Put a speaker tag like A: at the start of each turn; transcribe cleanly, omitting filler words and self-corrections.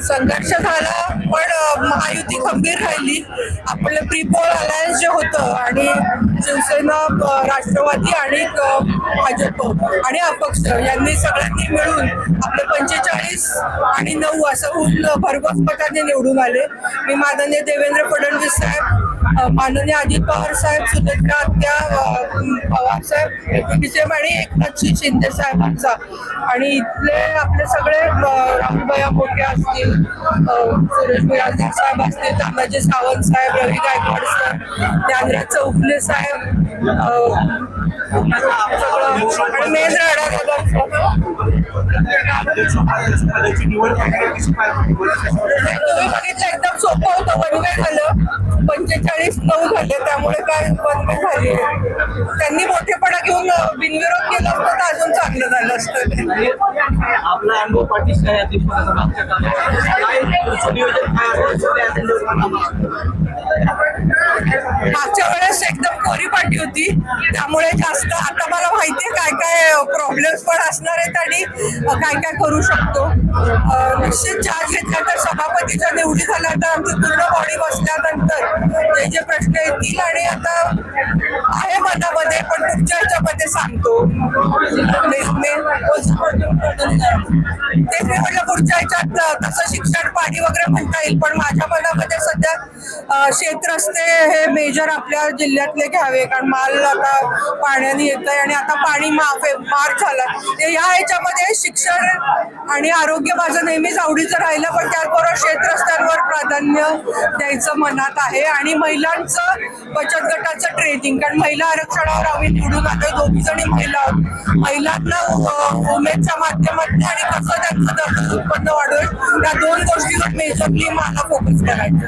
A: संघर्ष झाला पण महायुती खंबीर राहिली. आपले प्रीपोल अलायन्स जे होतं आणि शिवसेना, राष्ट्रवादी आणि भाजप आणि अपक्ष यांनी सगळ्यांनी मिळून आपले 45 आणि 9 असं भरघोस मताने निवडून आले. मी माननीय देवेंद्र फडणवीस साहेब, माननीय अजित पवार साहेब, सुनेत्रा आत्या, पवार साहेब आणि एकनाथ शिंदे साहेबांचा आणि इथले आपले सगळे राहुलभैया मोठे असतील, सुरेश बिराजदार साहेब असतील, तानाजी सावंत साहेब, रवी गायकवाड सर, ज्ञानराज चौगुले साहेब, सगळं मेन बघितलं एकदम सोपं होतं. वनवे झालं, 45-9 झाले, त्यामुळे काय वनवे झाली. त्यांनी मोठेपणा घेऊन बिनविरोध केला असतं तर अजून चांगलं झालं असतं.
B: आपला अनुभव पाठीशी
A: मागच्या वेळेस एकदम कोरी पाठी होती, त्यामुळे जास्त आता मला माहितीये काय काय प्रॉब्लेम्स पण असणार आहेत आणि काय काय करू शकतो. निश्चित चार्ज घेतला तर सभापतीच्या निवडी झाल्या तर आमची पूर्ण बॉडी बसल्यानंतर जे जे प्रश्न येतील आणि आता आहे मनामध्ये पण पुढच्या ह्याच्यामध्ये सांगतो. तेच मी म्हटलं पुढच्या ह्याच्यात तसं शिक्षण पाणी वगैरे म्हणता येईल, पण माझ्या मनामध्ये सध्या शेत रस्ते हे मेजर आपल्या जिल्ह्यातले घ्यावे, कारण माल आता पाण्याने येत आहे आणि आता पाणी मार्च झाला. या ह्याच्यामध्ये शिक्षण आणि आरोग्य माझं नेहमीच आवडीचं राहिलं, पण त्याचबरोबर शेत रस्त्यांवर प्राधान्य द्यायचं मनात आहे आणि महिलांचं बचत गटाचं ट्रेनिंग, कारण महिला आरक्षणावर आम्ही निवडून आलोय, 2 जणी महिला आहोत. महिलांना उमेदच्या माध्यमातून आणि कसं त्यांचं दर उत्पन्न वाढवेल या 2 गोष्टीवर मेजरली मला फोकस करायचं.